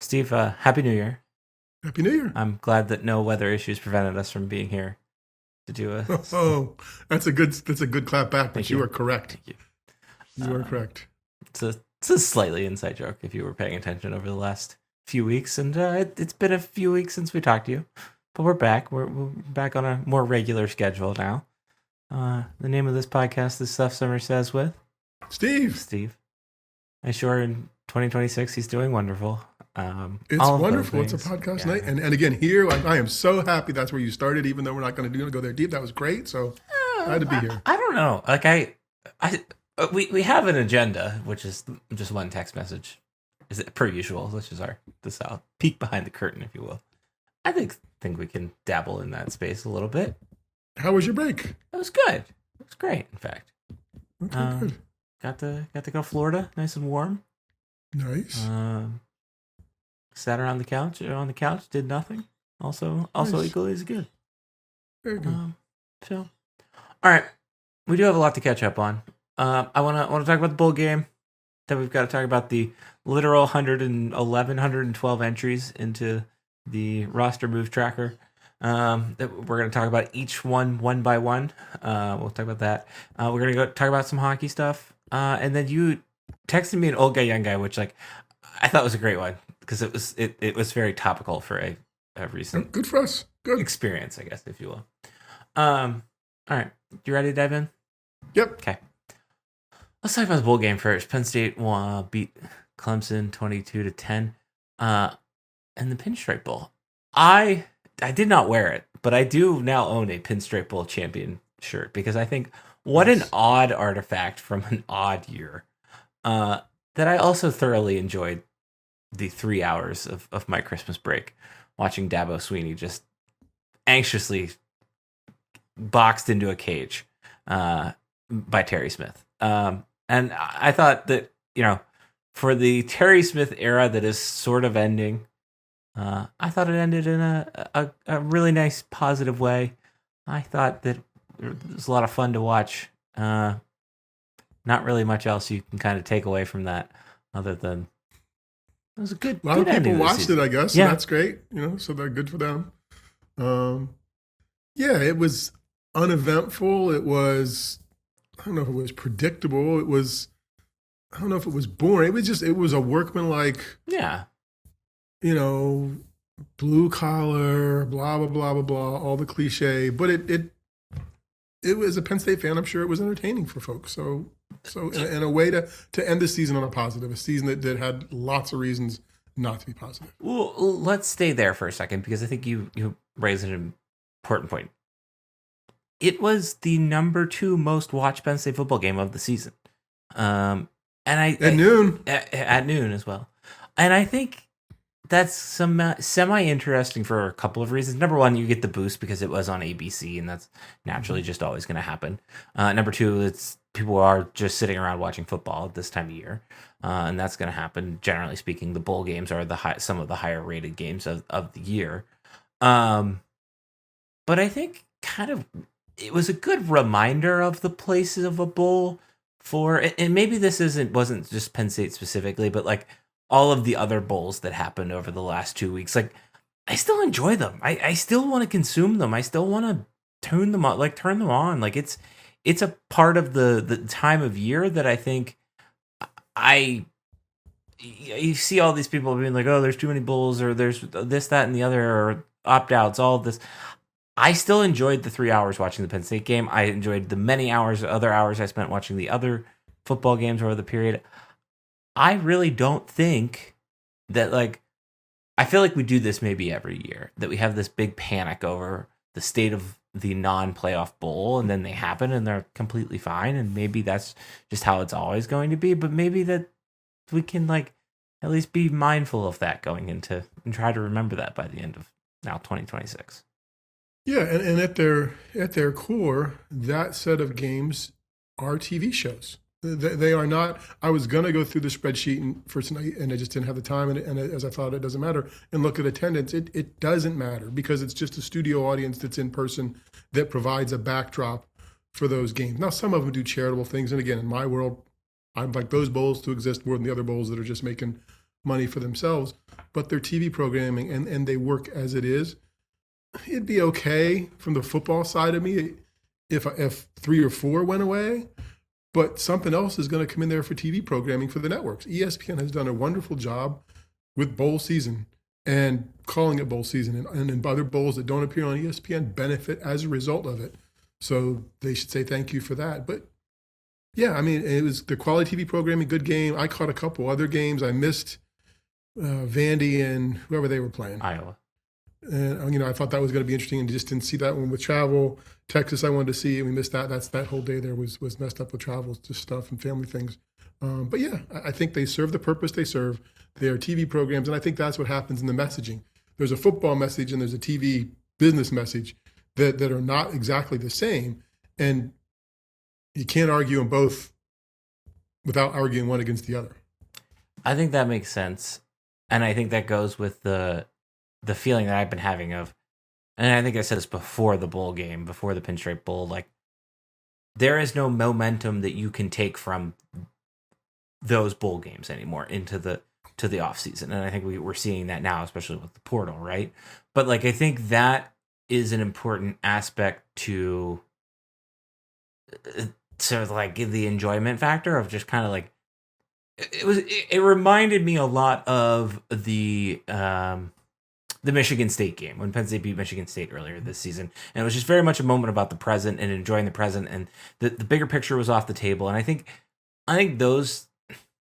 Steve, Happy New Year. Happy New Year. I'm glad that no weather issues prevented us from being here to do a. Oh, that's a good clap back, Thank but you you. are correct. Thank you. You are correct. It's a slightly inside joke if you were paying attention over the last few weeks, and it's been a few weeks since we talked to you, but we're back. We're back on a more regular schedule now. The name of this podcast is Stuff Summer Says with Steve, Steve. I'm sure in 2026 he's doing wonderful. it's All of those wonderful. It's a things. podcast Yeah. night. And again, here, I am so happy that's where you started, even though we're not going to go there deep. That was great. So glad to be here. I don't know. Like we have an agenda, which is just one text message, is it per usual, which is this out peek behind the curtain, if you will. I think we can dabble in that space a little bit. How was your break? It was good. It was great, in fact. Okay, good. Got to go to Florida, nice and warm. Nice. Sat around on the couch, did nothing. Also Nice. equally as good. Very good. So, all right, we do have a lot to catch up on. I want to talk about the bowl game. Then we've got to talk about the literal 112 entries into the roster move tracker. That we're going to talk about each one by one. We'll talk about that. We're going to go talk about some hockey stuff. And then you texted me an old guy, young guy, which I thought was a great one because it was very topical for a recent Good for us. Good. experience, I guess, if you will. All right, you ready to dive in? Yep. Okay. Let's talk about the bowl game first. Penn State beat Clemson 22-10, and the Pinstripe Bowl. I did not wear it, but I do now own a Pinstripe Bowl champion shirt because I think what an odd artifact from an odd year. That I also thoroughly enjoyed the 3 hours of my Christmas break watching Dabo Sweeney just anxiously boxed into a cage by Terry Smith. And I thought that, for the Terry Smith era that is sort of ending, I thought it ended in a really nice, positive way. I thought that it was a lot of fun to watch. Not really much else you can kind of take away from that other than it was a good A lot of ending people to the watched season. it, I guess. Yeah. So that's great. So they're good for them. Yeah, it was uneventful. It was, I don't know if it was predictable. I don't know if it was boring. It was a workmanlike, Yeah. blue collar, blah, blah, blah, blah, blah, all the cliche. But it was a Penn State fan. I'm sure it was entertaining for folks. So in a way to end the season on a positive, a season that had lots of reasons not to be positive. Well, let's stay there for a second because I think you raised an important point. It was the number 2 most watched Penn State football game of the season, and At noon. at noon as well. And I think that's some semi interesting for a couple of reasons. Number one, you get the boost because it was on ABC, and that's naturally just always going to happen. Number two, it's people are just sitting around watching football at this time of year, and that's going to happen. Generally speaking, the bowl games are some of the higher rated games of the year. But I think kind of it was a good reminder of the places of a bowl and maybe this wasn't just Penn State specifically, but all of the other bowls that happened over the last 2 weeks. I still enjoy them. I still want to consume them. I still want to turn them on. It's a part of the time of year that I think you see all these people being like, oh, there's too many bowls, or there's this, that, and the other, or opt-outs, all of this. I still enjoyed the 3 hours watching the Penn State game. I enjoyed the many other hours I spent watching the other football games over the period. I really don't think that, I feel like we do this maybe every year, that we have this big panic over the state of the non-playoff bowl, and then they happen and they're completely fine, and maybe that's just how it's always going to be, but maybe that we can, at least be mindful of that going into, and try to remember that by the end of now 2026. Yeah, and at their core, that set of games are TV shows. They are not. I was going to go through the spreadsheet for tonight, and I just didn't have the time. And as I thought, it doesn't matter. And look at attendance. It doesn't matter because it's just a studio audience that's in person that provides a backdrop for those games. Now, some of them do charitable things, and again, in my world, I'd like those bowls to exist more than the other bowls that are just making money for themselves, but their TV programming and they work as it is. It'd be okay from the football side of me if 3 or 4 went away, but something else is going to come in there for TV programming for the networks. ESPN has done a wonderful job with bowl season and calling it bowl season, and other bowls that don't appear on ESPN benefit as a result of it. So they should say thank you for that. But yeah, I mean, it was the quality TV programming, good game. I caught a couple other games. I missed Vandy and whoever they were playing. Iowa. And, I thought that was going to be interesting and just didn't see that one with travel. Texas, I wanted to see, and we missed that. That whole day there was messed up with travel, just stuff and family things. But yeah, I think they serve the purpose they serve. They are TV programs, and I think that's what happens in the messaging. There's a football message and there's a TV business message that are not exactly the same, and you can't argue them both without arguing one against the other. I think that makes sense, and I think that goes with the feeling that I've been having of, and I think I said this before the bowl game, before the Pinstripe Bowl, like there is no momentum that you can take from those bowl games anymore into the off season. And I think we're seeing that now, especially with the portal, right? But like, I think that is an important aspect to like the enjoyment factor of just kind of like, it reminded me a lot of the Michigan State game when Penn State beat Michigan State earlier this season. And it was just very much a moment about the present and enjoying the present, and the bigger picture was off the table. And I think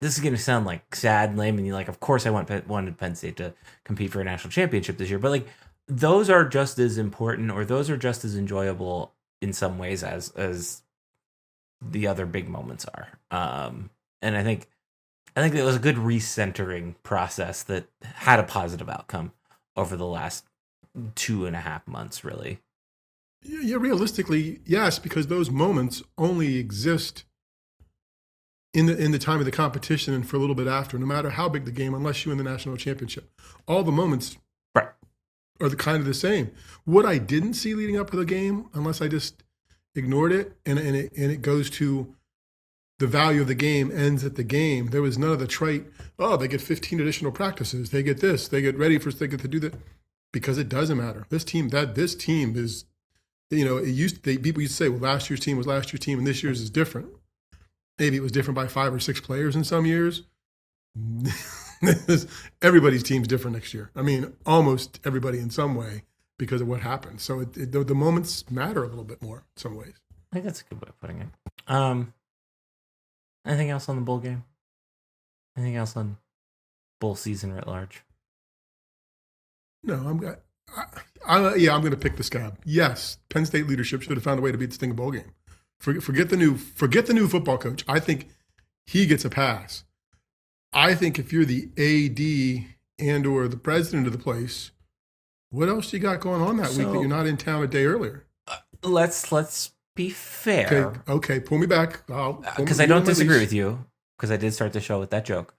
this is going to sound like sad and lame, and you're like, of course I wanted Penn State to compete for a national championship this year, but like those are just as important, or those are just as enjoyable in some ways as the other big moments are. And I think it was a good recentering process that had a positive outcome over the last 2.5 months, really. Yeah, realistically, yes, because those moments only exist in the time of the competition and for a little bit after, no matter how big the game, unless you win the national championship. All the moments right. are kind of the same. What I didn't see leading up to the game, unless I just ignored it, and it goes to the value of the game ends at the game. There was none of the trite, they get 15 additional practices. They get this. They get ready they get to do that. Because it doesn't matter. This team is, people used to say, well, last year's team was last year's team and this year's is different. Maybe it was different by 5 or 6 players in some years. Everybody's team's different next year. I mean, almost everybody in some way because of what happened. So the moments matter a little bit more in some ways. I think that's a good way of putting it. Anything else on the bowl game? Anything else on bowl season writ large? No, I'm going to pick the scab. Yes, Penn State leadership should have found a way to beat this thing a bowl game. Forget the new football coach. I think he gets a pass. I think if you're the AD and or the president of the place, what else you got going on that week that you're not in town a day earlier? Let's be fair. Okay, pull me back. Because I don't disagree with you, because I did start the show with that joke.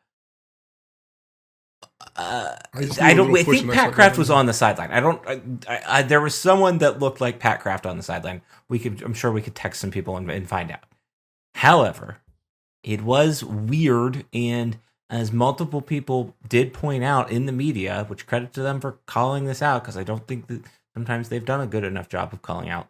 I think Pat Kraft was on the sideline. There was someone that looked like Pat Kraft on the sideline. I'm sure we could text some people and find out. However, it was weird, and as multiple people did point out in the media, which credit to them for calling this out, because I don't think that sometimes they've done a good enough job of calling out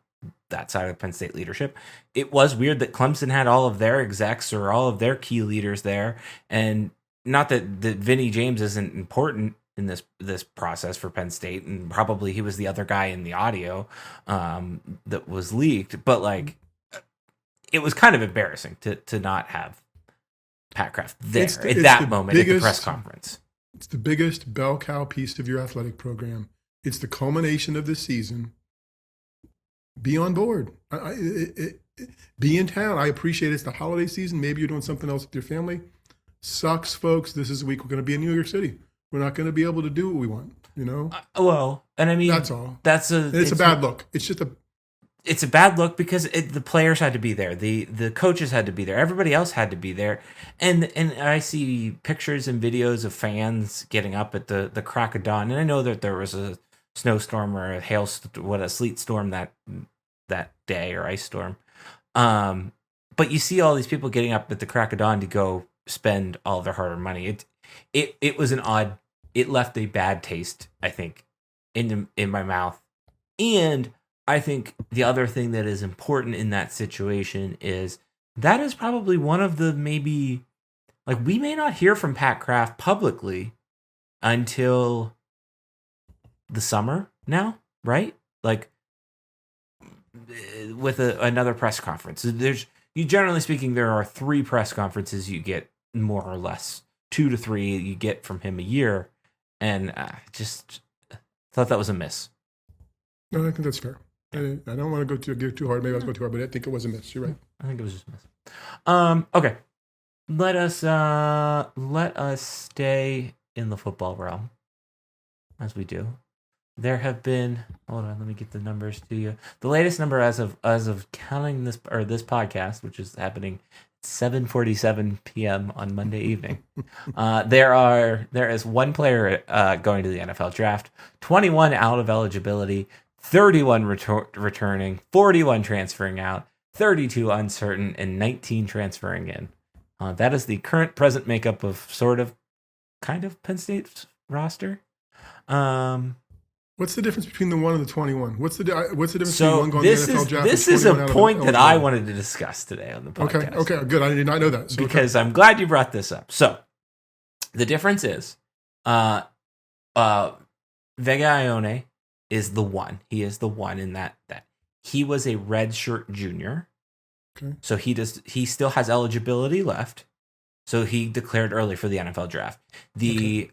that side of Penn State leadership. It was weird that Clemson had all of their execs or all of their key leaders there, and not that Vinny James isn't important in this process for Penn State, and probably he was the other guy in the audio that was leaked, but like it was kind of embarrassing to not have Pat Kraft there at that moment at the press conference. It's the biggest bell cow piece of your athletic program. It's the culmination of the season. Be on board. Be in town. I appreciate it's the holiday season. Maybe you're doing something else with your family. Sucks, folks. This is a week we're going to be in New York City. We're not going to be able to do what we want, and I mean, that's all. It's a bad look. It's a bad look because the players had to be there. The coaches had to be there. Everybody else had to be there. And I see pictures and videos of fans getting up at the crack of dawn. And I know that there was a snowstorm or a sleet storm that day, or ice storm. But you see all these people getting up at the crack of dawn to go spend all their hard-earned money. it was it left a bad taste, I think, in my mouth. And I think the other thing that is important in that situation is that is probably one of the maybe, like, we may not hear from Pat Kraft publicly until the summer now, right? Like, with another press conference. Generally speaking, there are 3 press conferences you get, more or less 2 to 3 you get from him a year, and just thought that was a miss. No, I think that's fair. I don't want to go too hard. Maybe I was going too hard, but I think it was a miss. You're right. I think it was just a miss. Okay, let us stay in the football realm, as we do. There have been, hold on, let me get the numbers to you. The latest number as of counting this podcast, which is happening at 7:47 p.m. on Monday evening. There is 1 player going to the NFL draft, 21 out of eligibility, 31 returning, 41 transferring out, 32 uncertain, and 19 transferring in. That is the current present makeup of kind of Penn State's roster. What's the difference between the 1 and the 21? What's the difference between one going to the NFL draft? This is a point that I wanted to discuss today on the podcast. Okay, good. I did not know that. So, because I'm glad you brought this up. So the difference is Vega Ione is the 1. He is the 1 in that he was a redshirt junior. Okay. So he still has eligibility left. So he declared early for the NFL draft. The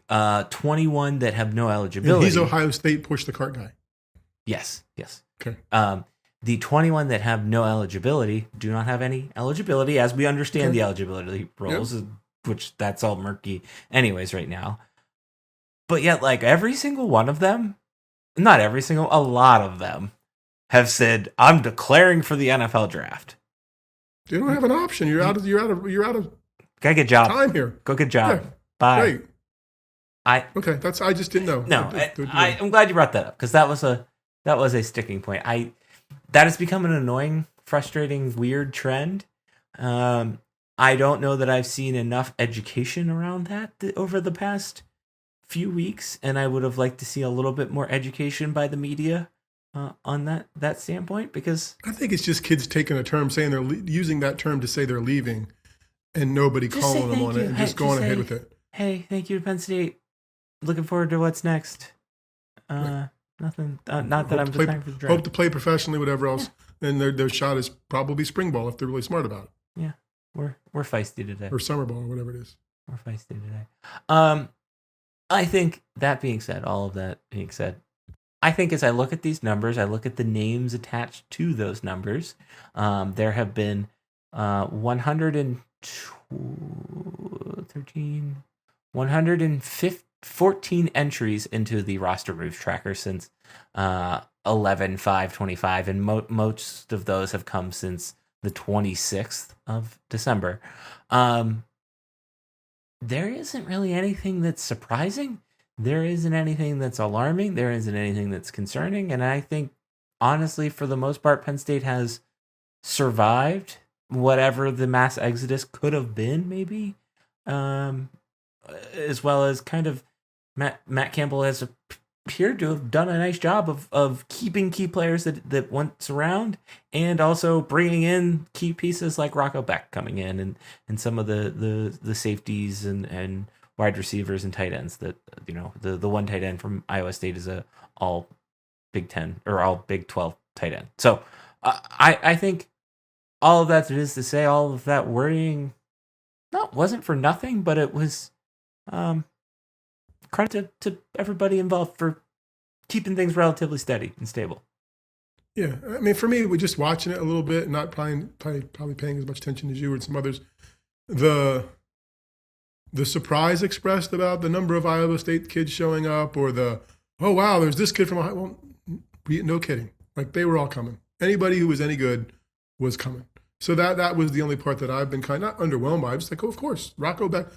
21 that have no eligibility. And he's Ohio State push the cart guy. Yes. Okay. The 21 that have no eligibility do not have any eligibility, as we understand the eligibility rules, which that's all murky anyways right now. But yet, like, every single one of them, a lot of them have said, I'm declaring for the NFL draft. You don't have an option. You're out of Gotta get a job. Time here. Go get a job. Yeah. Bye. Great. I just didn't know. No, I'm glad you brought that up, because that was a sticking point. That has become an annoying, frustrating, weird trend. I don't know that I've seen enough education around that over the past few weeks, and I would have liked to see a little bit more education by the media on that standpoint, because I think it's just kids taking a term, saying they're using that term to say they're leaving, and nobody calling them on it, and just going ahead with it. Hey, thank you to Penn State. Looking forward to what's next. Right. Nothing. Not that I'm declaring for the draft. Hope to play professionally, whatever else. Yeah. And their shot is probably spring ball if they're really smart about it. Yeah, we're feisty today. Or summer ball, or whatever it is. We're feisty today. I think all of that being said, I think as I look at these numbers, I look at the names attached to those numbers. There have been 114 entries into the roster moves tracker since 11/5/25, and most of those have come since the 26th of December. There isn't really anything that's surprising. There isn't anything that's alarming. There isn't anything that's concerning. And I think, honestly, for the most part, Penn State has survived whatever the mass exodus could have been, maybe. As well as kind of Matt Campbell has appeared to have done a nice job of keeping key players that once around, and also bringing in key pieces like Rocco Beck coming in, and some of the safeties and wide receivers and tight ends that, the one tight end from Iowa State is a all Big 10 or all Big 12 tight end. So I think all of that is to say, all of that worrying wasn't for nothing, but it was credit to everybody involved for keeping things relatively steady and stable. Yeah, I mean, for me, we're just watching it a little bit, not probably paying as much attention as you or some others. The surprise expressed about the number of Iowa State kids showing up, or oh wow, there's this kid from Ohio. Well, no kidding. Like, they were all coming. Anybody who was any good was coming. So that was the only part that I've been kind of not underwhelmed by. I was like, oh, of course, Rocco Beck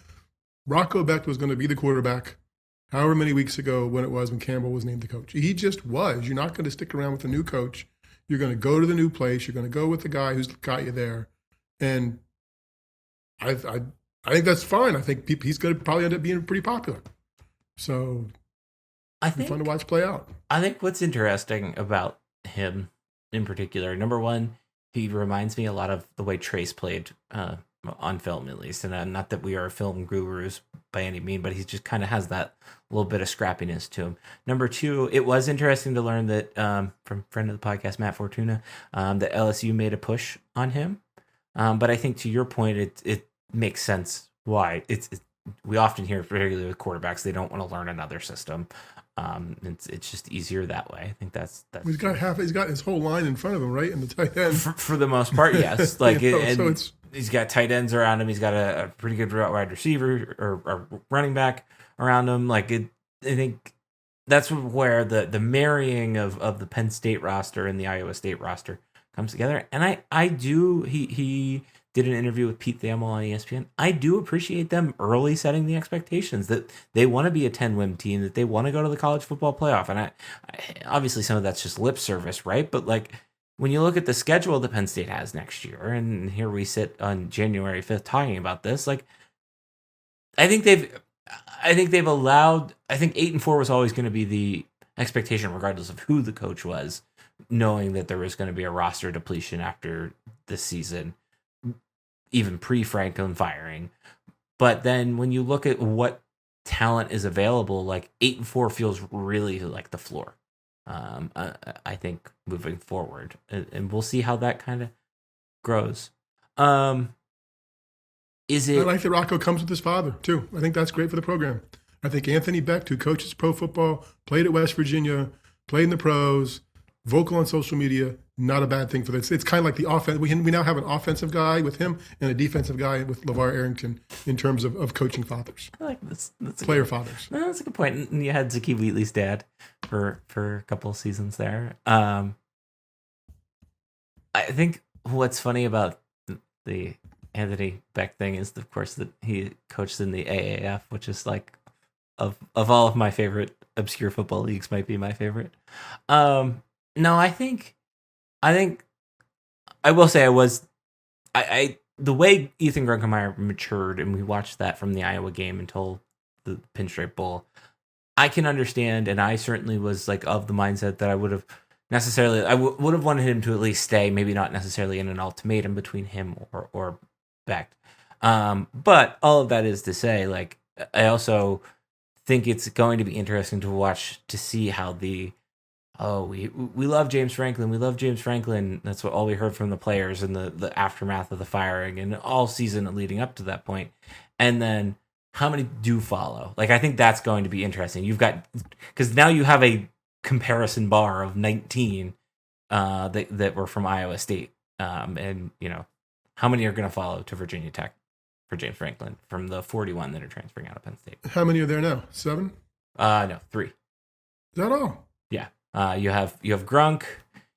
was going to be the quarterback however many weeks ago when Campbell was named the coach. He just was. You're not going to stick around with a new coach. You're going to go to the new place. You're going to go with the guy who's got you there. And I I think that's fine. I think he's going to probably end up being pretty popular. So I it'll be think fun to watch play out. I think what's interesting about him in particular, number one, he reminds me a lot of the way Trace played on film, at least. And not that we are film gurus by any mean, but he just kind of has that little bit of scrappiness to him. Number two, it was interesting to learn that from friend of the podcast, Matt Fortuna, that LSU made a push on him. But I think to your point, it makes sense why. We often hear, particularly with quarterbacks, they don't want to learn another system. It's just easier that way. I think that's he's got his whole line in front of him, right? In the tight end. For the most part, yes. Like so he's got tight ends around him. He's got a pretty good wide receiver or running back around him. I think that's where the marrying of the Penn State roster and the Iowa State roster comes together. And I do he did an interview with Pete Thamel on ESPN. I do appreciate them early setting the expectations that they want to be a 10-win team, that they want to go to the college football playoff. And I obviously some of that's just lip service, right? But when you look at the schedule that Penn State has next year, and here we sit on January 5th talking about this, I think they've allowed. I think 8-4 was always going to be the expectation, regardless of who the coach was, knowing that there was going to be a roster depletion after this season, even pre-Franklin firing. But then when you look at what talent is available, 8-4 feels really like the floor. I think moving forward, and we'll see how that kind of grows. Is it? I like that Rocco comes with his father too. I think that's great for the program. I think Anthony Becht, who coaches pro football, played at West Virginia, played in the pros, vocal on social media, not a bad thing for this. It's kind of like the offense. We now have an offensive guy with him and a defensive guy with LeVar Arrington in terms of coaching fathers. I like this. Player fathers. No, that's a good point. And you had Zaki Wheatley's dad for a couple of seasons there. I think what's funny about the Anthony Becht thing is, of course, that he coached in the AAF, which is of all of my favorite obscure football leagues, might be my favorite. No, I think I will say I the way Ethan Grunkemeyer matured, and we watched that from the Iowa game until the Pinstripe Bowl, I can understand, and I certainly was of the mindset that I would have wanted him to at least stay, maybe not necessarily in an ultimatum between him or Becht. But all of that is to say, I also think it's going to be interesting to watch to see how we love James Franklin. We love James Franklin. That's what all we heard from the players in the aftermath of the firing and all season leading up to that point. And then how many do follow? I think that's going to be interesting. Because now you have a comparison bar of 19 that were from Iowa State. And how many are going to follow to Virginia Tech for James Franklin from the 41 that are transferring out of Penn State? How many are there now? 7? No, 3. Is that all? Yeah. You have Grunk,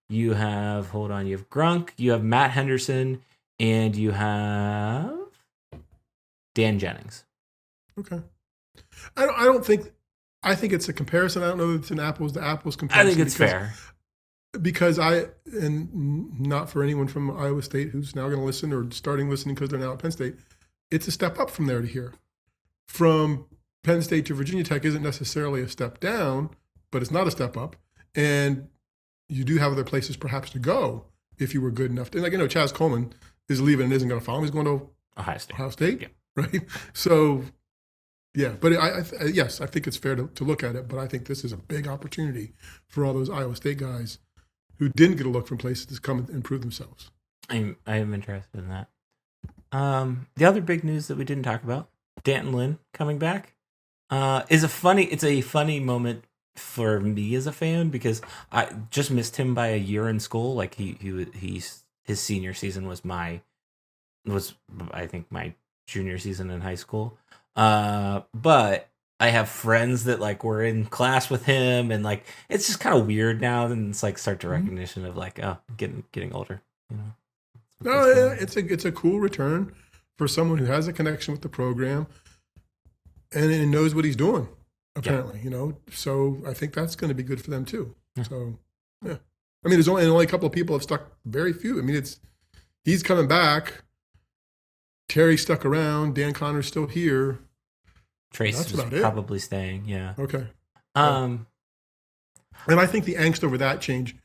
you have Grunk, you have Matt Henderson, and you have Dan Jennings. Okay. I think it's a comparison. I don't know that it's an apples to apples comparison. I think it's fair. Because and not for anyone from Iowa State who's now going to listen or starting listening because they're now at Penn State, it's a step up from there to here. From Penn State to Virginia Tech isn't necessarily a step down, but it's not a step up. And you do have other places perhaps to go if you were good enough. And Chaz Coleman is leaving and isn't going to follow him. He's going to Ohio State. Ohio State, yeah. Right? So, yeah. But yes, I think it's fair to look at it. But I think this is a big opportunity for all those Iowa State guys who didn't get a look from places to come and improve themselves. I am interested in that. The other big news that we didn't talk about, Danton Lynn coming back, is a funny moment for me as a fan, because I just missed him by a year in school. His senior season was I think my junior season in high school. But I have friends that were in class with him, and it's just kind of weird now. And it's start to recognition of getting older. No, it's a cool return for someone who has a connection with the program and knows what he's doing. Apparently, so I think that's going to be good for them too. Yeah. So, yeah, I mean, there's only a couple of people have stuck. Very few. I mean, he's coming back. Terry stuck around. Dan Connor's still here. Trace That's is about it. probably staying. Yeah. Okay. Um. And I think the angst over that change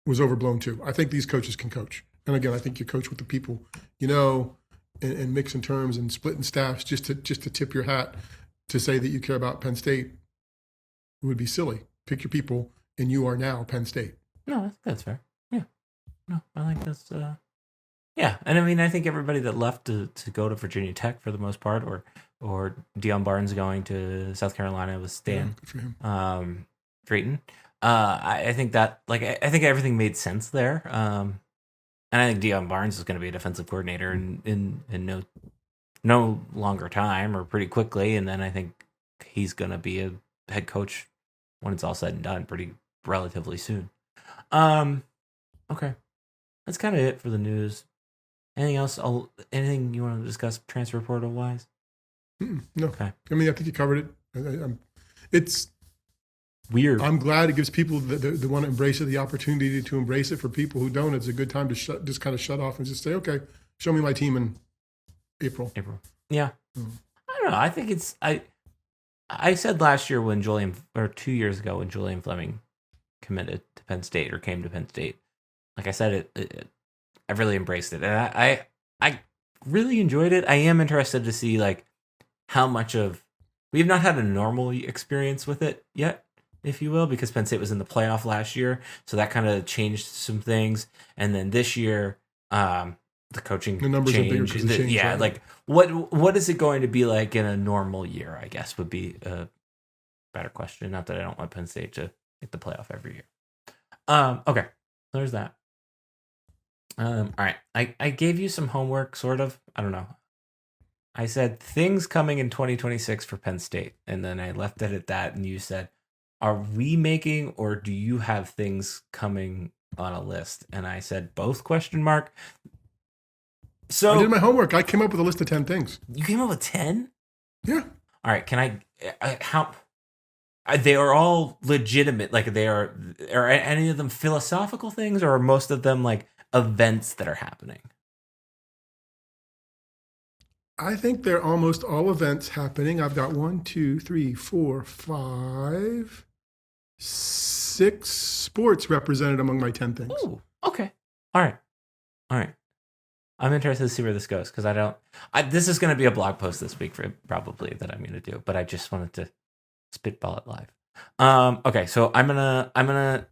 was overblown too. I think these coaches can coach. And again, I think you coach with the people, and mixing terms and splitting staffs just to tip your hat to say that you care about Penn State would be silly. Pick your people, and you are now Penn State. No, that's fair. Yeah. No, I think that's. Yeah, and I mean, I think everybody that left to go to Virginia Tech for the most part, or Deion Barnes going to South Carolina was Stan. Good for him. Drayton. I think that I think everything made sense there. And I think Deion Barnes is going to be a defensive coordinator in no longer time or pretty quickly, and then I think he's going to be a head coach when it's all said and done pretty relatively soon. Okay, that's kind of it for the news. Anything else? Anything you want to discuss transfer portal wise? No. Okay. I mean, I think you covered it. It's weird. I'm glad it gives people that want to embrace it the opportunity to embrace it. For people who don't, it's a good time to just kind of shut off and just say, okay, show me my team in April. Yeah. I don't know. I think it's I said last year when 2 years ago when Julian Fleming committed to Penn State or came to Penn State, like I said, I really embraced it, and I really enjoyed it. I am interested to see how much of we've not had a normal experience with it yet, if you will, because Penn State was in the playoff last year, so that kind of changed some things. And then this year, the coaching the numbers changed. are bigger because of change, yeah, right? What is it going to be like in a normal year? I guess would be a better question. Not that I don't want Penn State to make the playoff every year. Okay, there's that. All right, I gave you some homework, sort of. I don't know. I said things coming in 2026 for Penn State, and then I left it at that. And you said, "Are we making, or do you have things coming on a list?" And I said, "Both?" ? So I did my homework. I came up with a list of 10 things. You came up with 10? Yeah. All right. Can how? They are all legitimate. Are any of them philosophical things, or are most of them events that are happening? I think they're almost all events happening. I've got 1, 2, 3, 4, 5, 6 sports represented among my 10 things. Ooh, okay. All right. I'm interested to see where this goes because this is going to be a blog post this week probably that I'm going to do, but I just wanted to spitball it live. Okay, so I'm gonna.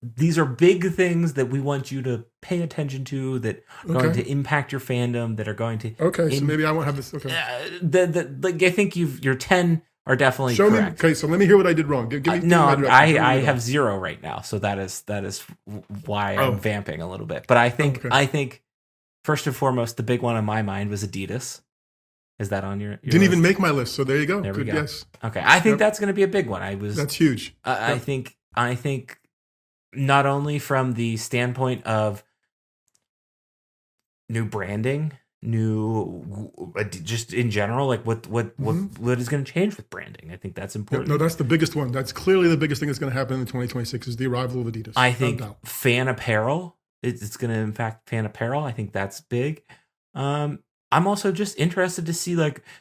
These are big things that we want you to pay attention to that are going to impact your fandom. That are going to. Okay, so maybe I won't have this. Okay. I think your 10 are definitely Show correct. me. Okay, so let me hear what I did wrong. Give me. No, I have 0 right now, so that is why I'm vamping a little bit. But I think first and foremost, the big one on my mind was Adidas. Is that on your didn't list? even make my list, so there you go. There we Good go. guess. Okay, I think that's going to be a big one. That's huge. I think not only from the standpoint of new branding, just in general, what is going to change with branding. I think that's important. No, that's the biggest one. That's clearly the biggest thing that's going to happen in 2026 is the arrival of Adidas. I think fan apparel. It's going to impact fan apparel. I think that's big. I'm also just interested to see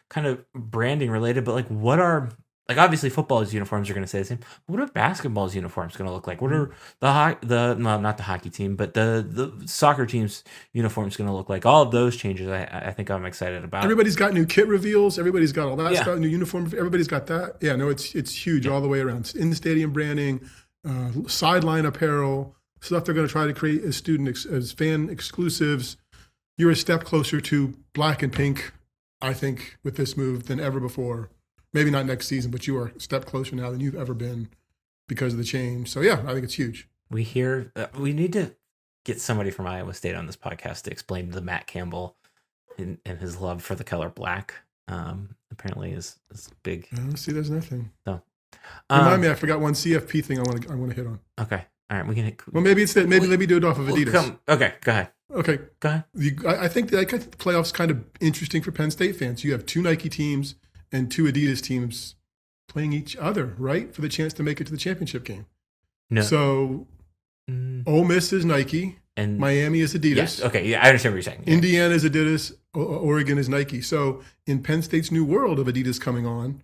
kind of branding related, but what are obviously football's uniforms are going to say the same. What are basketball's uniforms going to look like? What are not the hockey team, but the soccer team's uniforms going to look like? All of those changes, I think I'm excited about. Everybody's got new kit reveals. Everybody's got all that stuff. New uniform. Everybody's got that. Yeah, no, it's huge all the way around. In the stadium branding, sideline apparel, stuff they're going to try to create as fan exclusives. You're a step closer to black and pink, I think, with this move than ever before. Maybe not next season, but you are a step closer now than you've ever been because of the change. So, yeah, I think it's huge. We need to get somebody from Iowa State on this podcast to explain the Matt Campbell and his love for the color black. Apparently is big. See, there's nothing. So, remind me, I forgot one CFP thing I want to hit on. Okay. All right. We can hit. Well, maybe it's that. Maybe let me do it off of Adidas. Okay. Go ahead. Okay. Go ahead. I think the playoffs kind of interesting for Penn State fans. You have 2 Nike teams and 2 Adidas teams playing each other, right, for the chance to make it to the championship game. No. So, Ole Miss is Nike, and Miami is Adidas. Yes. Okay. Yeah, I understand what you're saying. Yeah. Indiana is Adidas. Oregon is Nike. So in Penn State's new world of Adidas coming on,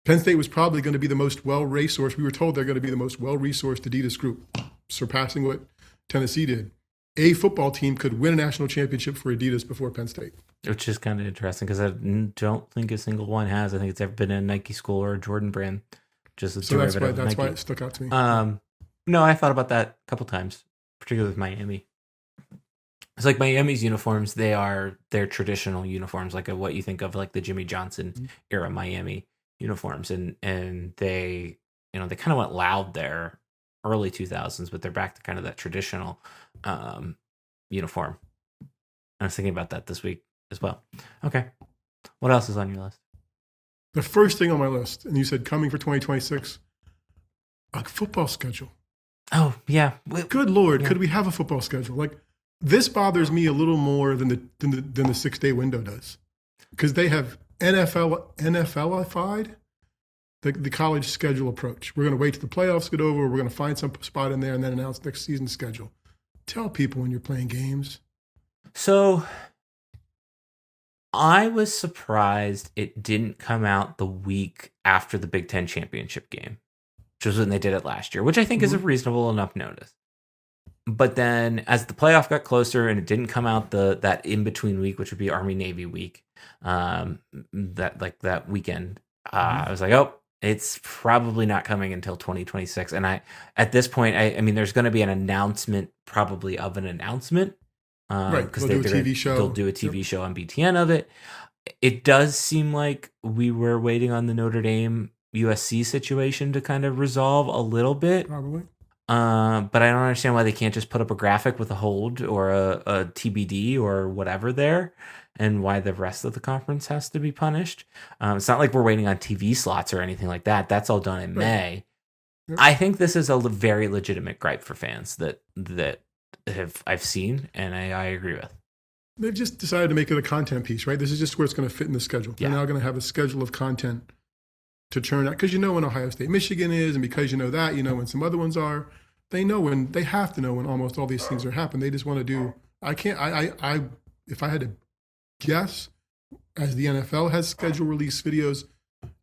Penn State was probably going to be the most well-resourced. We were told they're going to be the most well-resourced Adidas group, surpassing what Tennessee did. A football team could win a national championship for Adidas before Penn State. Which is kind of interesting because I don't think a single one has. I think it's ever been a Nike school or a Jordan brand. Just a So that's derivative why of Nike. it stuck out to me. No, I thought about that a couple times, particularly with Miami. It's like Miami's uniforms, they're traditional uniforms, like what you think of like the Jimmy Johnson era Miami uniforms. And they, they kind of went loud there early 2000s, but they're back to kind of that traditional uniform. I was thinking about that this week as well. Okay. What else is on your list? The first thing on my list, and you said coming for 2026, a football schedule. Oh, yeah. Good Lord, could we have a football schedule? Like, this bothers me a little more than the 6-day window does, because they have NFLified the college schedule approach. We're going to wait till the playoffs get over. We're going to find some spot in there and then announce next season's schedule. Tell people when you're playing games. So I was surprised it didn't come out the week after the Big Ten championship game, which was when they did it last year, which I think is a reasonable enough notice. But then as the playoff got closer and it didn't come out that in-between week, which would be Army-Navy week, that weekend, I was like, oh, it's probably not coming until 2026. And at this point, I mean, there's going to be an announcement probably of an announcement. Right, because they'll do a TV show. They'll do a TV show on BTN of it. It does seem like we were waiting on the Notre Dame USC situation to kind of resolve a little bit. Probably. But I don't understand why they can't just put up a graphic with a hold or a TBD or whatever there, and why the rest of the conference has to be punished. It's not like we're waiting on TV slots or anything like that. That's all done in May. Yep. I think this is a very legitimate gripe for fans that I've seen, and I agree with. They've just decided to make it a content piece, right? This is just where it's going to fit in the schedule. They're now going to have a schedule of content to churn out, because when Ohio State, Michigan is, and because that, when some other ones are. They know when, they have to know when almost all these things are happening. They just want to do, if I had to guess, as the NFL has schedule release videos,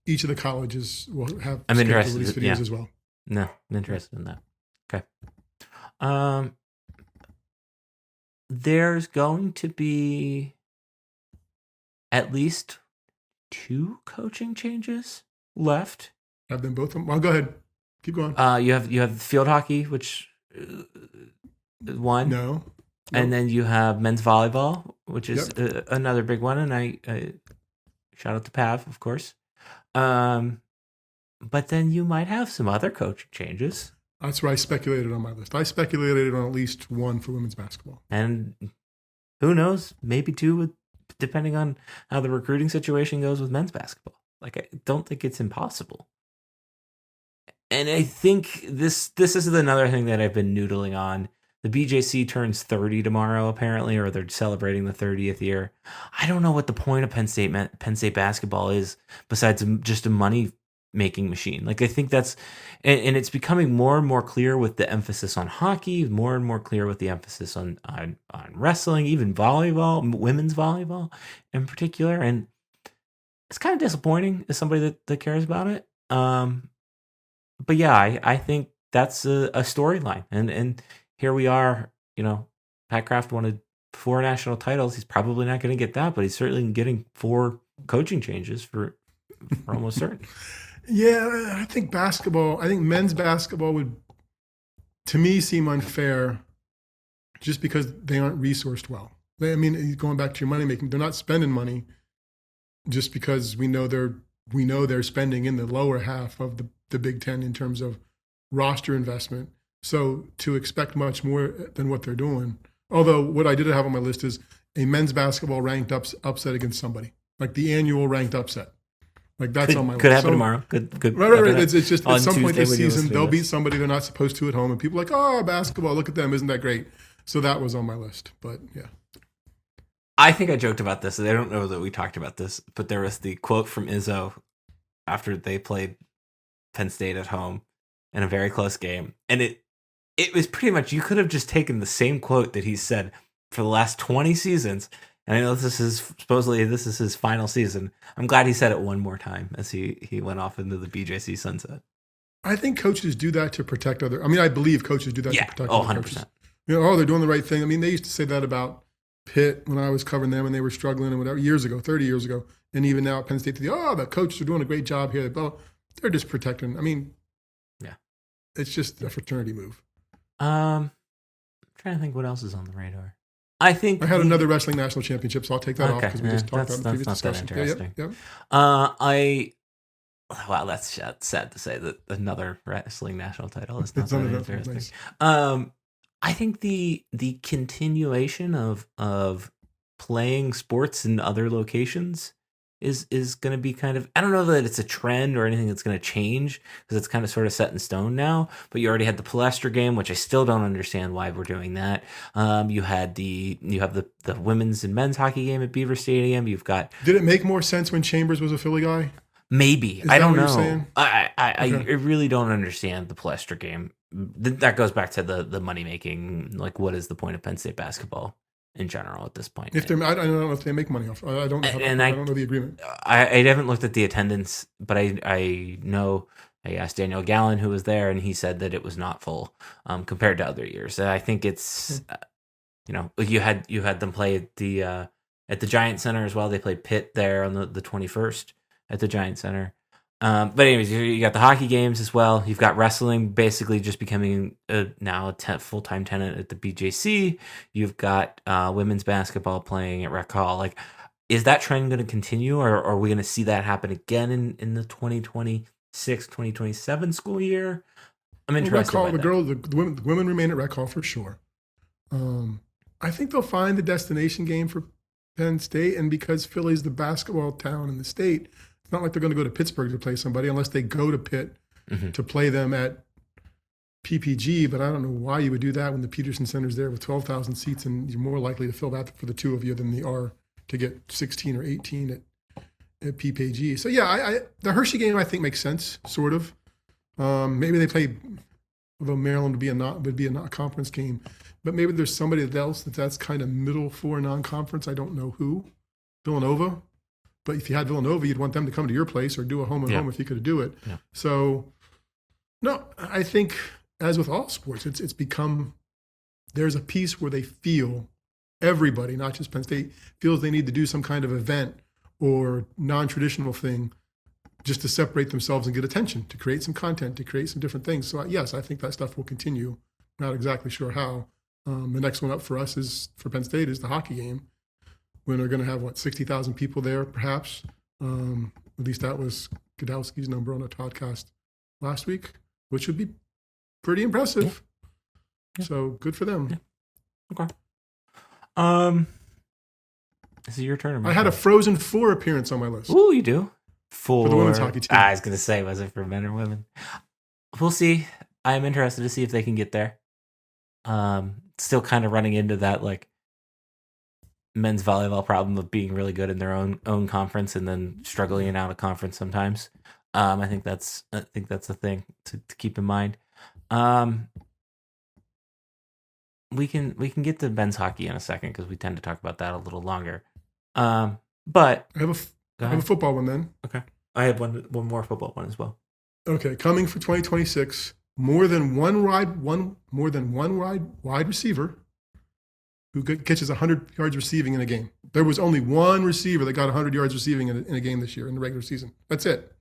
each of the colleges will have schedule release videos as well. No, I'm interested in that. Okay. There's going to be at least 2 coaching changes left. Have them both? Well, go ahead. Keep going. You have field hockey, which one. No. And then you have men's volleyball, which is another big one. And I shout out to Pav, of course. But then you might have some other coaching changes. That's where I speculated on my list. I speculated on at least 1 for women's basketball. And who knows, maybe 2, depending on how the recruiting situation goes with men's basketball. Like, I don't think it's impossible. And I think this is another thing that I've been noodling on. The BJC turns 30 tomorrow, apparently, or they're celebrating the 30th year. I don't know what the point of Penn State basketball is, besides just a money-making machine. Like, I think that's... And it's becoming more and more clear with the emphasis on hockey, more and more clear with the emphasis on wrestling, even volleyball, women's volleyball in particular. And it's kind of disappointing as somebody that cares about it. But yeah, I think that's a storyline. And here we are, Pat Kraft wanted 4 national titles. He's probably not going to get that, but he's certainly getting 4 coaching changes for almost certain. Yeah, I think men's basketball would, to me, seem unfair just because they aren't resourced well. Going back to your money making, they're not spending money just because we know they're spending in the lower half of the Big Ten in terms of roster investment. So to expect much more than what they're doing. Although what I did have on my list is a men's basketball ranked upset against somebody, like the annual ranked upset. Like that's on my list. Could happen tomorrow. Could right. It's just at some point this Tuesday season they'll beat somebody they're not supposed to at home, and people are like, oh, basketball, look at them, isn't that great? So that was on my list. But yeah. I think I joked about this. I don't know that we talked about this, but there was the quote from Izzo after they played Penn State at home in a very close game. And it was pretty much, you could have just taken the same quote that he said for the last 20 seasons And I know this is his final season. I'm glad he said it one more time as he went off into the BJC sunset. I think coaches do that to protect other. I mean, I believe coaches do that to protect other 100%. coaches. They're doing the right thing. I mean, they used to say that about Pitt when I was covering them and they were struggling and whatever years ago, 30 years ago, and even now at Penn State, the coaches are doing a great job here. They're just protecting. I mean, yeah, it's just a fraternity move. I'm trying to think what else is on the radar. I think I had another wrestling national championship, so I'll take that off because we just talked about in the previous discussion. That interesting. Wow, that's sad to say that another wrestling national title is not that interesting. Nice. I think the continuation of playing sports in other locations is going to be kind of, I don't know that it's a trend or anything that's going to change because it's kind of sort of set in stone now, but you already had the Palestra game, which I still don't understand why we're doing that. You have the women's and men's hockey game at Beaver Stadium. You've got. Did it make more sense when Chambers was a Philly guy? Maybe. I don't know. I really don't understand the Palestra game. That goes back to the money making. Like, what is the point of Penn State basketball in general at this point? I don't know if they make money off. I don't know the agreement. I haven't looked at the attendance, but I know I asked Daniel Gallen who was there, and he said that it was not full compared to other years. And I think it's you had them play at the Giant Center as well. They played Pitt there on the 21st at the Giant Center. But anyways, you got the hockey games as well. You've got wrestling basically just becoming now a full-time tenant at the BJC. You've got women's basketball playing at Rec Hall. Like, is that trend going to continue, or are we going to see that happen again in the 2026-2027 school year? I'm interested. Rec Hall, the women remain at Rec Hall for sure. I think they'll find the destination game for Penn State, and because Philly's the basketball town in the state, it's not like they're going to go to Pittsburgh to play somebody unless they go to Pitt to play them at PPG. But I don't know why you would do that when the Peterson Center's there with 12,000 seats, and you're more likely to fill that for the two of you than they are to get 16 or 18 at PPG. So yeah, the Hershey game I think makes sense, sort of. Maybe they play, although Maryland would be a non-conference game, but maybe there's somebody else that's kind of middle for non-conference. I don't know who. Villanova. But if you had Villanova, you'd want them to come to your place or do a home and home if you could do it. Yeah. So, no, I think as with all sports, it's become, there's a piece where they feel, everybody, not just Penn State, feels they need to do some kind of event or non-traditional thing just to separate themselves and get attention, to create some content, to create some different things. So yes, I think that stuff will continue. Not exactly sure how. The next one up for us for Penn State is the hockey game, when they're going to have 60,000 people there, perhaps. At least that was Godowski's number on a podcast last week, which would be pretty impressive. Yeah. So good for them. Yeah. Okay. Is it your turn? I had a Frozen 4 appearance on my list. Ooh, you do? For the women's hockey team. I was going to say, was it for men or women? We'll see. I'm interested to see if they can get there. Still kind of running into that men's volleyball problem of being really good in their own conference and then struggling in out of conference sometimes. I think that's a thing to keep in mind. We can get to men's hockey in a second because we tend to talk about that a little longer. But I have a football one then. Okay, I have one more football one as well. Okay, coming for 2026, more than one wide receiver who catches 100 yards receiving in a game. There was only one receiver that got 100 yards receiving in a game this year in the regular season. That's it.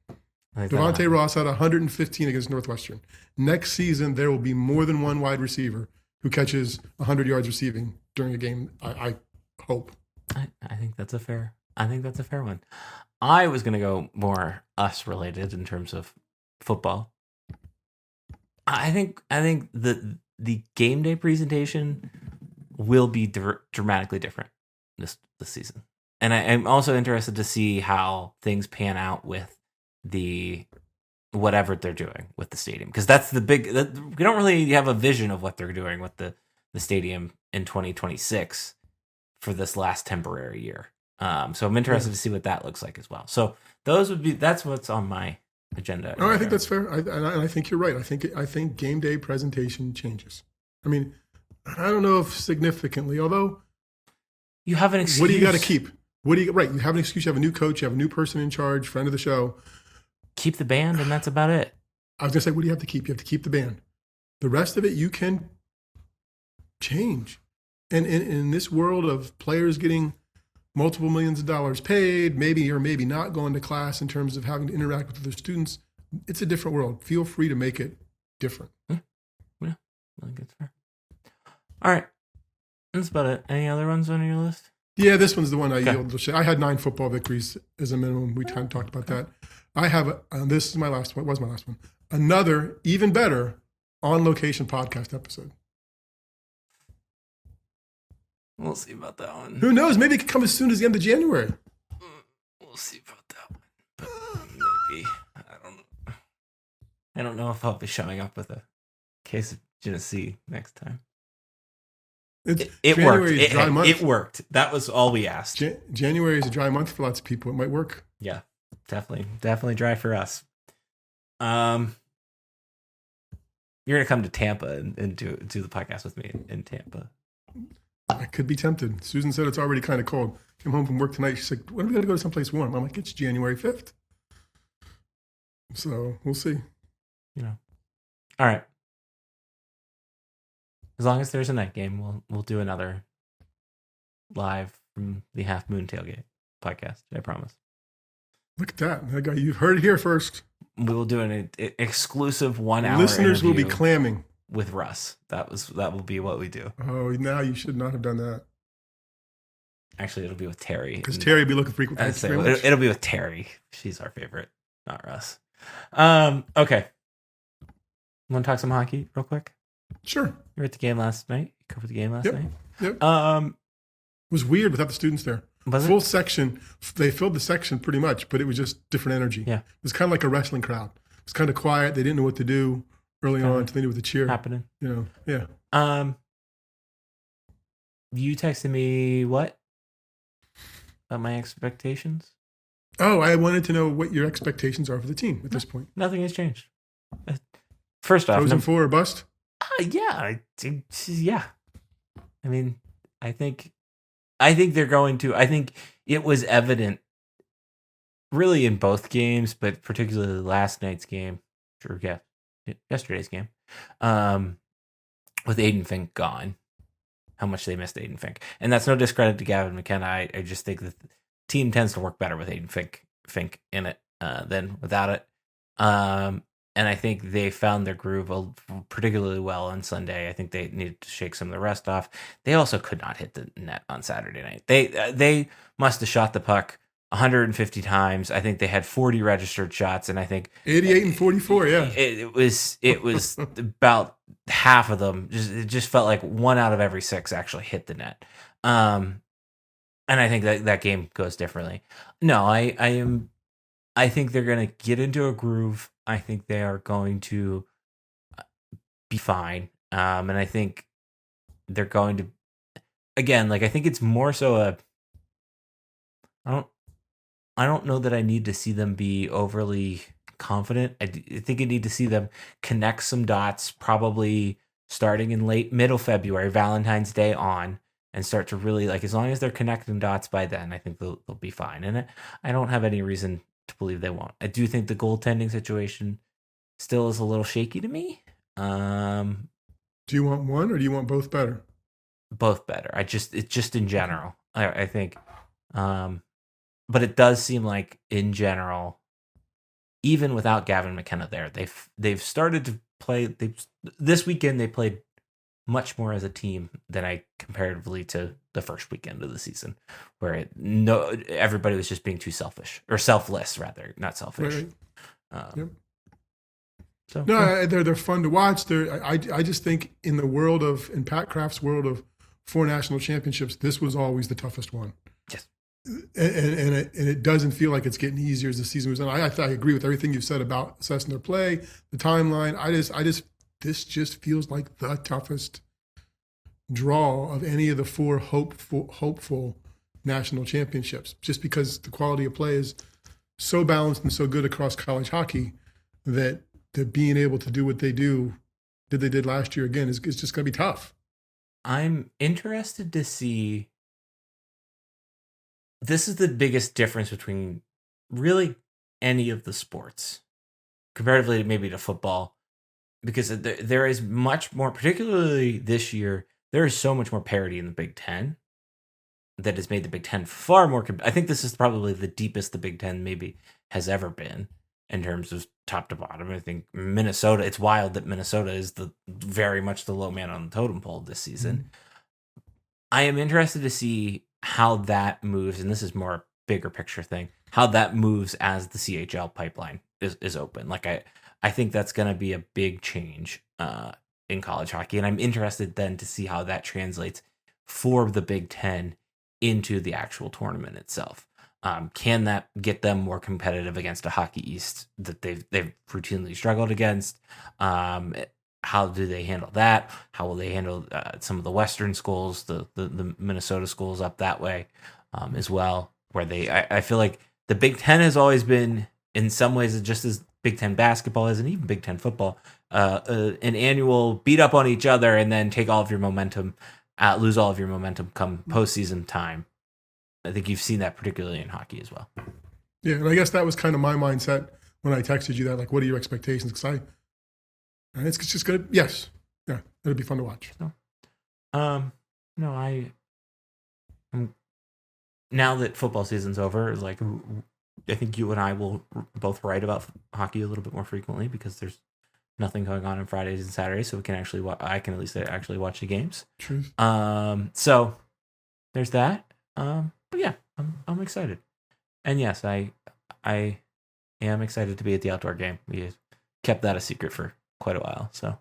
Devontae Ross had 115 against Northwestern. Next season, there will be more than one wide receiver who catches 100 yards receiving during a game. I hope. I think that's a fair one. I was going to go more us related in terms of football. I think the game day presentation will be dramatically different this season. And I'm also interested to see how things pan out with the whatever they're doing with the stadium. Because that's we don't really have a vision of what they're doing with the stadium in 2026 for this last temporary year. So I'm interested to see what that looks like as well. So that's what's on my agenda. No, I think that's fair. I think you're right. I think game day presentation changes. I mean, I don't know if significantly, although You have an excuse. What do you got to keep? Right? You have an excuse. You have a new coach. You have a new person in charge. Friend of the show. Keep the band, and that's about it. I was gonna say, what do you have to keep? You have to keep the band. The rest of it, you can change. And in this world of players getting multiple millions of dollars paid, maybe or maybe not going to class in terms of having to interact with other students, it's a different world. Feel free to make it different. Yeah, I think it's fair. All right, that's about it. Any other ones on your list? Yeah, this one's the one I yielded to. I had 9 football victories as a minimum. We kind of talked about that. I have, this is my last one, was my last one. Another, even better, on-location podcast episode. We'll see about that one. Who knows? Maybe it could come as soon as the end of January. We'll see about that one. But maybe. I don't know if I'll be showing up with a case of Genesee next time. It worked. It worked. That was all we asked. January is a dry month for lots of people. It might work. Yeah, definitely dry for us. You're gonna come to Tampa and do the podcast with me in Tampa. I could be tempted. Susan said it's already kind of cold. Came home from work tonight. She's like, "When are we gonna go to someplace warm?" I'm like, "It's January 5th." So we'll see. All right. As long as there's a night game, we'll do another live from the Half Moon Tailgate podcast. I promise. Look at that. That guy, you've heard it here first. We will do an exclusive 1 hour. Listeners will be clamming with Russ. That will be what we do. Oh, now you should not have done that. Actually, it'll be with Terry. Because Terry will be looking frequently. It'll be with Terry. She's our favorite, not Russ. Okay. Want to talk some hockey real quick? Sure. You were at the game last night. You covered the game last night. Yep. It was weird without the students there. Full section. They filled the section pretty much, but it was just different energy. Yeah. It was kind of like a wrestling crowd. It was kind of quiet. They didn't know what to do early on until they knew what the cheer happening. Yeah. You texted me what about my expectations? Oh, I wanted to know what your expectations are for the team at this point. Nothing has changed. First off, Frozen 4 or bust? Yeah. I mean, I think they're going to. I think it was evident, really, in both games, but particularly last night's game, yesterday's game, with Aiden Fink gone, how much they missed Aiden Fink, and that's no discredit to Gavin McKenna. I just think that the team tends to work better with Aiden Fink in it than without it. And I think they found their groove particularly well on Sunday. I think they needed to shake some of the rest off. They also could not hit the net on Saturday night. They must have shot the puck 150 times. I think they had 40 registered shots, and I think 88 and 44. Yeah, it was about half of them. It just felt like 1 out of every 6 actually hit the net. And I think that game goes differently. No, I think they're going to get into a groove. I think they are going to be fine. And I think they're going to, again, I think it's more so I don't know that I need to see them be overly confident. I think I need to see them connect some dots, probably starting in middle February, Valentine's Day on, and start to really, as long as they're connecting dots by then, I think they'll be fine. And I don't have any reason to believe they won't. I do think the goaltending situation still is a little shaky to me. Do you want one or do you want both better? Both better. It's just in general. I think, but it does seem like in general, even without Gavin McKenna there, they've started to play. This weekend they played much more as a team than comparatively to the first weekend of the season, where everybody was just being too selfish or selfless, rather, not selfish. Right. Yep. So no, they're fun to watch. I just think in Pat Kraft's world of 4 national championships, this was always the toughest one. Yes. And it doesn't feel like it's getting easier as the season goes on. I agree with everything you've said about assessing their play, the timeline. This just feels like the toughest draw of any of the 4 hopeful national championships, just because the quality of play is so balanced and so good across college hockey that being able to do what they did last year again is just going to be tough. I'm interested to see this is the biggest difference between really any of the sports comparatively maybe to football, because there is much more, particularly this year, there is so much more parity in the Big Ten that has made the Big Ten far more. I think this is probably the deepest the Big Ten maybe has ever been in terms of top to bottom. I think Minnesota, it's wild that Minnesota is very much the low man on the totem pole this season. Mm-hmm. I am interested to see how that moves, and this is more bigger picture thing, how that moves as the CHL pipeline is open. Like I think that's going to be a big change in college hockey, and I'm interested then to see how that translates for the Big Ten into the actual tournament itself. Can that get them more competitive against a Hockey East that they've routinely struggled against? How do they handle that? How will they handle some of the Western schools, the Minnesota schools up that way as well, where I feel like the Big Ten has always been, in some ways, just as Big Ten basketball is, and even Big Ten football, an annual beat up on each other and then take all of your momentum, lose all of your momentum come postseason time. I think you've seen that particularly in hockey as well. Yeah, and I guess that was kind of my mindset when I texted you that, like, what are your expectations? Because it's just going to, yes. Yeah, it'll be fun to watch. So, no, I'm now that football season's over, like, I think you and I will both write about hockey a little bit more frequently because there's nothing going on Fridays and Saturdays, so we can actually I can at least actually watch the games. Truth. So there's that. But yeah, I'm excited, and yes, I am excited to be at the outdoor game. We kept that a secret for quite a while, so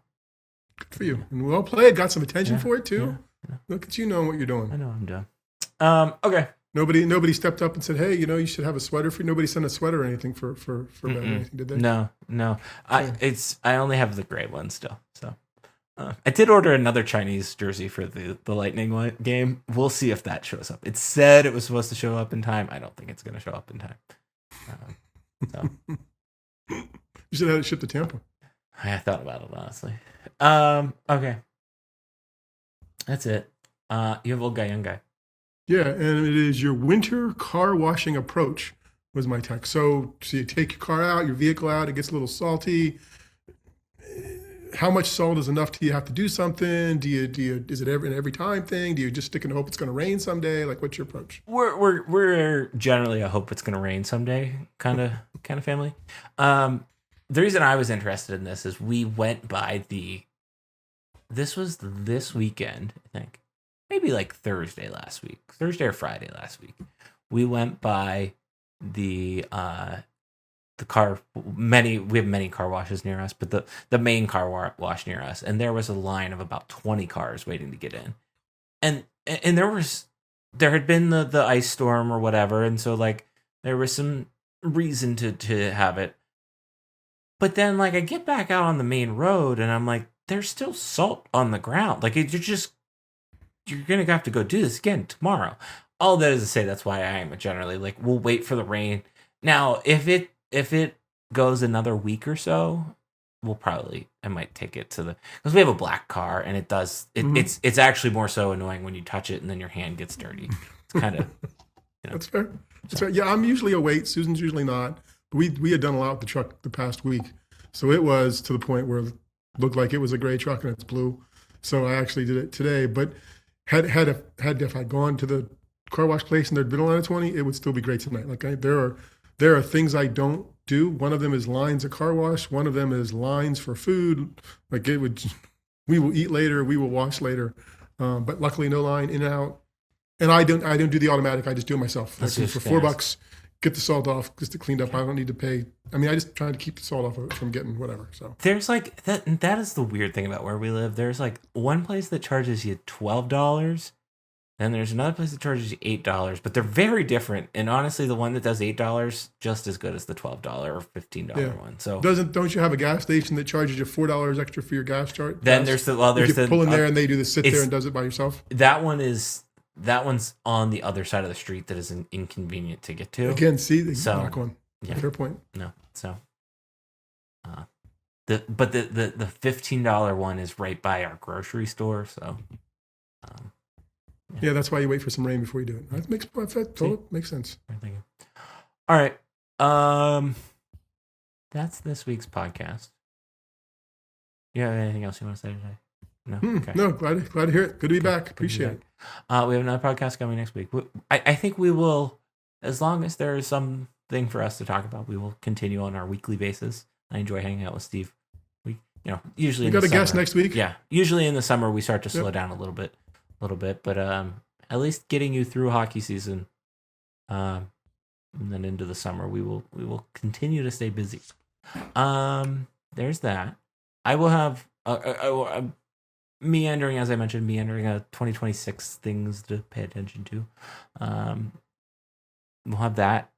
good for you. And well played. Got some attention for it too. Yeah. Look at you knowing what you're doing. I know I'm done. Okay. Nobody stepped up and said, "Hey, you should have a sweater for." Nobody sent a sweater or anything for that or anything, did they? No. Okay. I only have the gray one still. So I did order another Chinese jersey for the Lightning game. We'll see if that shows up. It said it was supposed to show up in time. I don't think it's going to show up in time. So you should have it shipped to Tampa. I thought about it honestly. Okay, that's it. You have old guy, young guy. Yeah, and it is your winter car washing approach was my text. So you take your car out, your vehicle out, it gets a little salty. How much salt is enough? Do you have to do something? Is it an every time thing? Do you just stick and hope it's going to rain someday? Like, what's your approach? We're generally a hope it's going to rain someday kind of family. The reason I was interested in this is we went by this was this weekend, I think. Maybe like Thursday or Friday last week. We went by the car. We have many car washes near us, but the main car wash near us, and there was a line of about 20 cars waiting to get in, and there had been the ice storm or whatever, and so like there was some reason to have it. But then like I get back out on the main road, and I'm like, there's still salt on the ground. Like you're going to have to go do this again tomorrow. All that is to say, that's why I am generally like, we'll wait for the rain. Now, if it goes another week or so, I might take it because we have a black car and it's actually more so annoying when you touch it and then your hand gets dirty. It's kind of, That's fair. That's fair. Yeah, I'm usually a wait. Susan's usually not. But we had done a lot with the truck the past week. So it was to the point where it looked like it was a gray truck and it's blue. So I actually did it today, but if I'd gone to the car wash place and there'd been a line of 20, it would still be great tonight. Like there are things I don't do. One of them is lines at car wash. One of them is lines for food. Like we will eat later. We will wash later. But luckily no line in and out. And I don't do the automatic. I just do it myself. Like for $4, get the salt off, just to clean up. I don't need to pay. I mean, I just try to keep the salt off from getting whatever. So there's like that is the weird thing about where we live. There's like one place that charges you $12, and there's another place that charges you $8, but they're very different. And honestly, the one that does $8 just as good as the $12 or $15 one. So don't you have a gas station that charges you $4 extra for your gas charge? Then there's you pull in there and they do the sit there and does it by yourself. That one's on the other side of the street that is inconvenient to get to. Again, see, knock one. Yeah. Fair point. No, so the $15 one is right by our grocery store, so Yeah, that's why you wait for some rain before you do it. That makes sense. All right. That's this week's podcast. You have anything else you want to say today? No. Okay. No. Glad to hear it. Good to be back. Appreciate it. We have another podcast coming next week. I think we will, as long as there is something for us to talk about, we will continue on our weekly basis. I enjoy hanging out with Steve. Usually we got a guest next week. Yeah, usually in the summer we start to slow down a little bit. But at least getting you through hockey season, and then into the summer, we will continue to stay busy. There's that. I will have meandering, as I mentioned, 2026 things to pay attention to. We'll have that.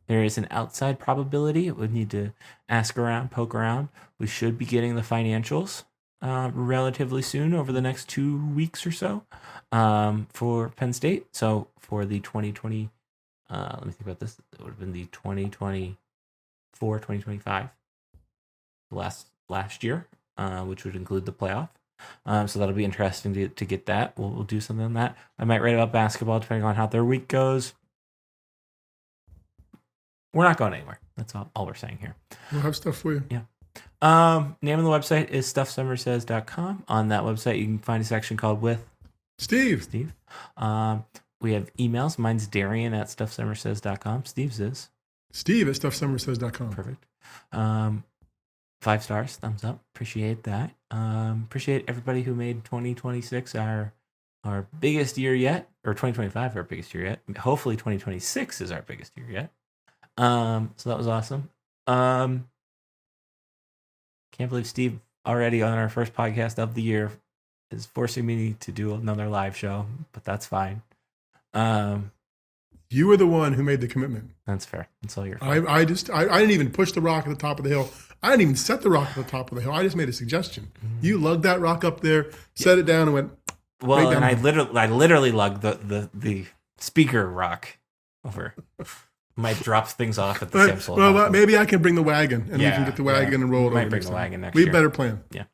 There is an outside probability. It would need to ask around, poke around. We should be getting the financials relatively soon, over the next 2 weeks or so, for Penn State. So for the 2020, let me think about this. It would have been the 2024, 2025, last year, which would include the playoff. So that'll be interesting to get that. We'll do something on that. I might write about basketball depending on how their week goes. We're not going anywhere. That's all we're saying here. We'll have stuff for you. Yeah. Name of the website is stuffsummersays.com. On that website, you can find a section called With Steve. We have emails. Mine's Darian at stuffsummersays.com. Steve's is Steve at stuffsummersays.com. Perfect. 5 stars, thumbs up. Appreciate that. Appreciate everybody who made 2026 our biggest year yet, or 2025 our biggest year yet. Hopefully 2026 is our biggest year yet. So that was awesome. Can't believe Steve already on our first podcast of the year is forcing me to do another live show, but that's fine. You were the one who made the commitment. That's fair. That's all your fault. I didn't even push the rock at the top of the hill. I didn't even set the rock at the top of the hill. I just made a suggestion. Mm-hmm. You lugged that rock up there, set it down, and went. Well, right, and I literally lugged the speaker rock over. Might drop things off at the Samsung. Well, maybe I can bring the wagon, and we can get the wagon and roll it over. Might bring the wagon next year. We better plan. Yeah.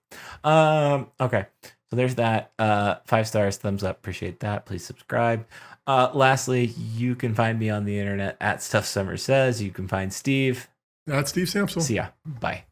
Okay. So there's that. 5 stars, thumbs up. Appreciate that. Please subscribe. Lastly, you can find me on the internet at Stuff Summer Says. You can find Steve. That's Steve Samsel. See ya. Bye.